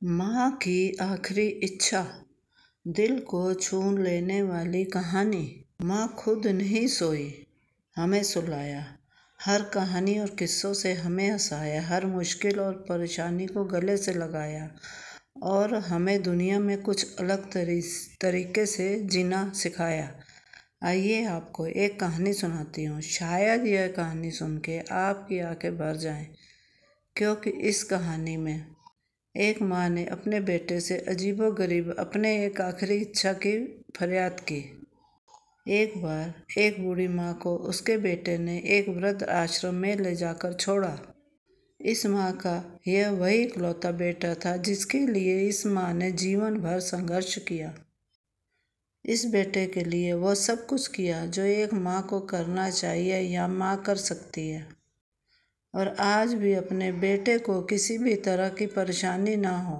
माँ की आखिरी इच्छा, दिल को छू लेने वाली कहानी। माँ खुद नहीं सोई, हमें सुलाया। हर कहानी और किस्सों से हमें हंसाया, हर मुश्किल और परेशानी को गले से लगाया और हमें दुनिया में कुछ अलग तरीके से जीना सिखाया। आइए आपको एक कहानी सुनाती हूँ। शायद यह कहानी सुन के आपकी आंखें भर जाएं, क्योंकि इस कहानी में एक माँ ने अपने बेटे से अजीबोगरीब अपने एक आखिरी इच्छा की फरियाद की। एक बार एक बूढ़ी माँ को उसके बेटे ने एक वृद्ध आश्रम में ले जाकर छोड़ा। इस माँ का यह वही इकलौता बेटा था जिसके लिए इस माँ ने जीवन भर संघर्ष किया। इस बेटे के लिए वह सब कुछ किया जो एक माँ को करना चाहिए या माँ कर सकती है, और आज भी अपने बेटे को किसी भी तरह की परेशानी ना हो,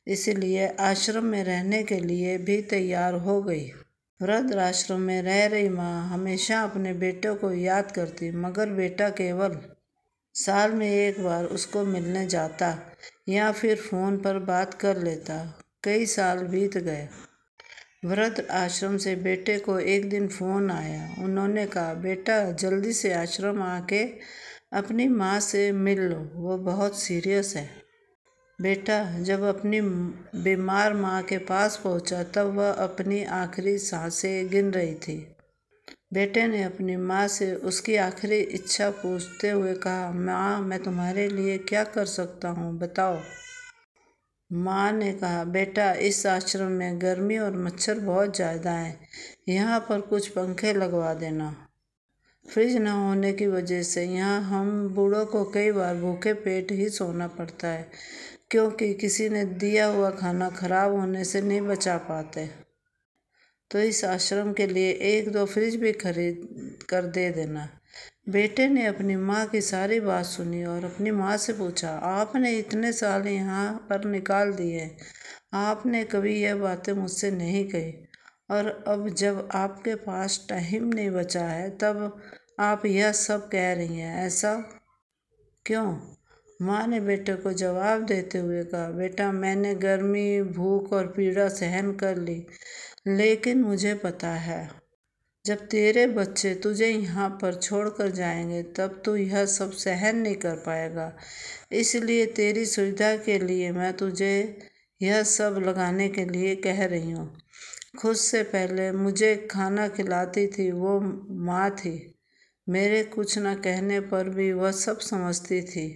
इसलिए आश्रम में रहने के लिए भी तैयार हो गई। वृद्ध आश्रम में रह रही माँ हमेशा अपने बेटे को याद करती, मगर बेटा केवल साल में एक बार उसको मिलने जाता या फिर फ़ोन पर बात कर लेता। कई साल बीत गए। वृद्ध आश्रम से बेटे को एक दिन फ़ोन आया। उन्होंने कहा, बेटा जल्दी से आश्रम आके अपनी माँ से मिल लो, वो बहुत सीरियस है। बेटा जब अपनी बीमार माँ के पास पहुँचा तब वह अपनी आखिरी सांसें गिन रही थी। बेटे ने अपनी माँ से उसकी आखिरी इच्छा पूछते हुए कहा, माँ मैं तुम्हारे लिए क्या कर सकता हूँ, बताओ। माँ ने कहा, बेटा इस आश्रम में गर्मी और मच्छर बहुत ज़्यादा हैं, यहाँ पर कुछ पंखे लगवा देना। फ्रिज न होने की वजह से यहाँ हम बूढ़ों को कई बार भूखे पेट ही सोना पड़ता है, क्योंकि किसी ने दिया हुआ खाना खराब होने से नहीं बचा पाते। तो इस आश्रम के लिए एक दो फ्रिज भी खरीद कर दे देना। बेटे ने अपनी माँ की सारी बात सुनी और अपनी माँ से पूछा, आपने इतने साल यहाँ पर निकाल दिए, आपने कभी यह बातें मुझसे नहीं कही, और अब जब आपके पास टाइम नहीं बचा है तब आप यह सब कह रही हैं, ऐसा क्यों? माँ ने बेटे को जवाब देते हुए कहा, बेटा मैंने गर्मी, भूख और पीड़ा सहन कर ली, लेकिन मुझे पता है जब तेरे बच्चे तुझे यहाँ पर छोड़कर जाएंगे तब तू यह सब सहन नहीं कर पाएगा। इसलिए तेरी सुविधा के लिए मैं तुझे यह सब लगाने के लिए कह रही हूँ। खुद से पहले मुझे खाना खिलाती थी वो माँ थी, मेरे कुछ न कहने पर भी वह सब समझती थी।